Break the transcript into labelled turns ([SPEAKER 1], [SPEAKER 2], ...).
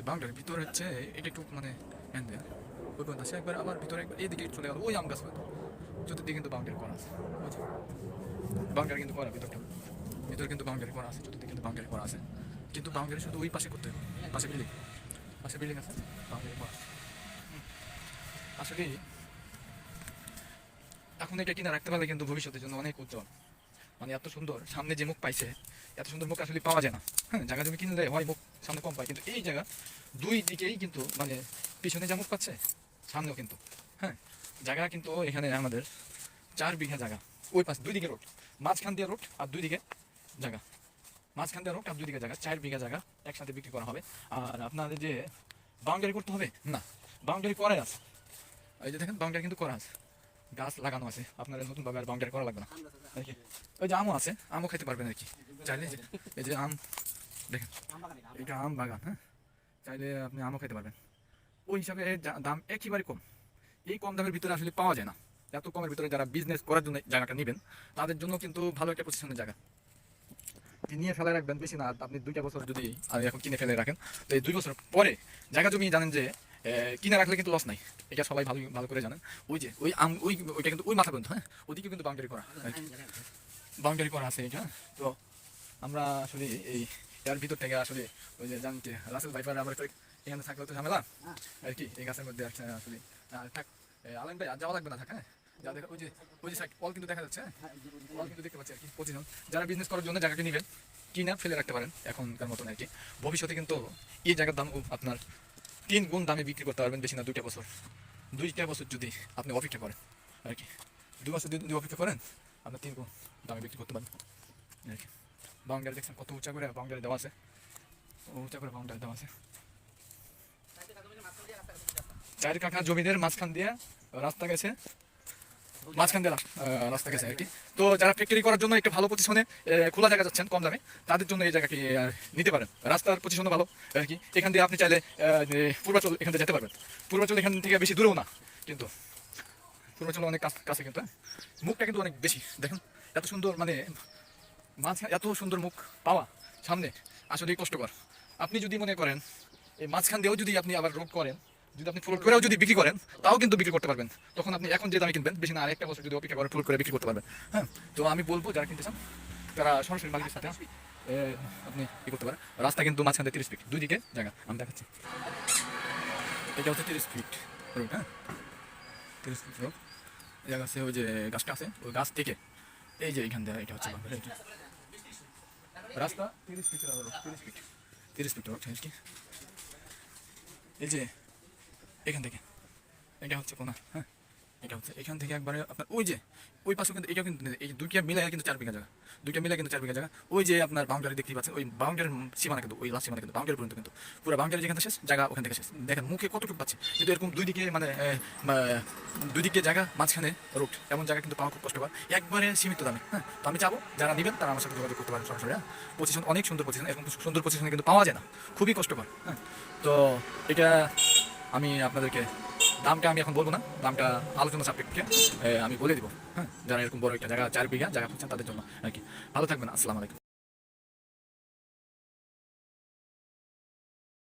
[SPEAKER 1] বাউন্ডারির ভিতরে হচ্ছে এটা একটু মানে ওই পর্যন্ত আছে একবার আবার ভিতরে একবার এদিকে চলে গেল ওই আম গাছ হয়তো চতুর্দিকে কিন্তু বাউন্ডারি করা আছে ওই যে বাউন্ডারি কিন্তু করা ভিতরটা ভিতরে কিন্তু বাউন্ডারি করা আছে চতুর্দিকে কিন্তু বাউন্ডারি করা আছে কিন্তু বাউন্ডারি শুধু ওই পাশে করতে হবে পাশে বিল্ডিং আছে বাউন্ডারি করা আসলে এখন এটা কিনা রাখতে পারলে কিন্তু ভবিষ্যতের জন্য অনেক উজ্জ্বল মানে এত সুন্দর সামনে যে মুখ পাইছে এত সুন্দর মুখ আসলে পাওয়া যায় না হ্যাঁ জায়গা জমি কিনলে হয় মুখ সামনে কম পায় কিন্তু এই জায়গা দুই দিকেই কিন্তু মানে পিছনে যা মুখ পাচ্ছে সামনেও কিন্তু হ্যাঁ জায়গা কিন্তু এখানে আমাদের 4 বিঘা জায়গা ওই পাশে দুই দিকে রোড মাঝখান দিয়ে রোড আর দুই দিকে জায়গা মাঝখান দিয়ে রোড আর দুই দিকে জায়গা 4 বিঘা জায়গা একসাথে বিক্রি করা হবে আর আপনাদের যে বাউন্ডারি করতে হবে না বাউন্ডারি করাই আছে এই যে দেখেন বাউন্ডারি কিন্তু করা আছে গাছ লাগানো আছে আপনাদের নতুন ভাবে আর বাউন্ডারি করা লাগবে না আর কি ওই যে আমও আছে আমও খেতে পারবেন আর কি চাইলে এই যে আম দেখেন এটা আম বাগান হ্যাঁ চাইলে আপনি আমও খেতে পারবেন ওই হিসাবে দাম একেবারে কম এই কম দামের ভিতরে আসলে পাওয়া যায় না এত কমের ভিতরে যারা বিজনেস করার জন্য জায়গাটা নেবেন তাদের জন্য কিন্তু ভালো একটা পজিশনের জায়গা নিয়ে ফেলে রাখবেন বেশি না আপনি 2টা বছর যদি এখন কিনে ফেলে রাখেন তো এই 2 বছর পরে জায়গা জমি জানেন যে কিনে রাখলে কিন্তু লস নাই এটা সবাই ভালো ভালো করে জানেন ওই যে ওই আম ওইটা কিন্তু ওই মাথা পর্যন্ত হ্যাঁ ওদিকে কিন্তু বাউন্ডারি করা আছে এটা তো আমরা আসলে এই এর ভিতর থেকে আসলে ওই যে জানতে রাসেল ভাইপার আমরা এখানে থাকলে তো ঝামেলা আর কি এই গাছের মধ্যে আসলে থাক আলম ভাই আর যাওয়া লাগবে না থাক হ্যাঁ যা দেখা ওই যে কল কিন্তু দেখা যাচ্ছে কল কিন্তু দেখতে পাচ্ছি আর কি পজিশন যারা বিজনেস করার জন্য জায়গাটি নেবেন কিনা ফেলে রাখতে পারেন এখনকার মতন আর কি ভবিষ্যতে কিন্তু এই জায়গার দাম আপনার 3 গুণ দামে বিক্রি করতে পারবেন বেশি না 2টা বছর যদি আপনি অপেক্ষা করেন আর কি 2 বছর যদি অপেক্ষা করেন আপনি 3 গুণ দামে বিক্রি করতে পারবেন আর কি বাউন্ডারি দেখছেন কত উঁচা করে বাউন্ডারি দেওয়া আছে উঁচা করে বাউন্ডারি দেওয়া আছে 4 কাঠা জমিদের মাঝখান দিয়ে রাস্তা গেছে রাস্তা গেছে আর কি তো যারা ফ্যাক্টরি করার জন্য একটা ভালো পজিশনে খোলা জায়গা যাচ্ছেন কম দামে তাদের জন্য এই জায়গাটি নিতে পারেন রাস্তার পজিশনও ভালো আর কি এখান দিয়ে আপনি চাইলে পূর্বাচল এখান থেকে যেতে পারবেন পূর্বাচল এখান থেকে বেশি দূরেও না কিন্তু পূর্বাচল অনেক কাছে কিন্তু মুখটা কিন্তু অনেক বেশি দেখেন এত সুন্দর মানে মাঝখানে এত সুন্দর মুখ পাওয়া সামনে আসলেই কষ্টকর আপনি যদি মনে করেন এই মাঝখান দিয়েও যদি আপনি আবার রোড করেন যদি আপনি ফ্লোট করেও যদি বিক্রি করেন তাও কিন্তু বিক্রি করতে পারবেন তখন আপনি এখন যে দামে কিনবেন বেশি না আরেকটা বছর যদি অপেক্ষা করে ফ্লোট করে বিক্রি করতে পারবেন হ্যাঁ তো আমি বলবো যারা কিনতে চান তারা সরাসরি মালিকের সাথে আপনি কি করতে পারেন রাস্তা কিন্তু মাঝখানে 30 ফিট দুই দিকে জায়গা আমি দেখাচ্ছি এটা হচ্ছে 30 ফিট রোড হ্যাঁ 30 ফিট রোড জায়গা আছে ওই যে গাছটা আছে ওই গাছ থেকে এই যে এইখান থেকে এটা হচ্ছে রাস্তা 30 ফিট রোড 30 ফিট রোড কি এই যে এখান থেকে এটা হচ্ছে কোনা হ্যাঁ এটা হচ্ছে এখান থেকে একবারে আপনার ওই যে ওই পাশে কিন্তু এটা কিন্তু এই 2টা মিলে কিন্তু 4 বিঘা জায়গা 2টা মিলে কিন্তু 4 বিঘা জায়গা ওই যে আপনার বাউন্ডারি দেখতেই পাচ্ছেন ওই বাউন্ডারির সীমানা কিন্তু ওই লাস্ট সীমানা কিন্তু বাউন্ডারি পর্যন্ত কিন্তু পুরো বাউন্ডারি যেখানে শেষ জায়গা ওখান থেকে শেষ দেখেন মুখে কতটুকু পাচ্ছে কিন্তু এরকম দুই দিকে মানে দুই দিকে জায়গা মাঝখানে রোড এমন জায়গা কিন্তু পাওয়া খুব কষ্টকর একবারে সীমিত দামে হ্যাঁ তো আমি চাবো যারা নেবেন তারা আমার সাথে যোগাযোগ করতে পারেন সরাসরি হ্যাঁ পজিশন অনেক সুন্দর পজিশন এরকম সুন্দর পজিশনে কিন্তু পাওয়া যায় না খুবই কষ্টকর হ্যাঁ তো এটা আমি আপনাদেরকে দামটা আমি এখন বলবো না দামটা আলোচনা সাপেক্ষে আমি বলে দিব হ্যাঁ যারা এরকম বড় একটা জায়গা 4 বিঘা জায়গা পাচ্ছেন তাদের জন্য আর কি ভালো থাকবেন আসসালামু আলাইকুম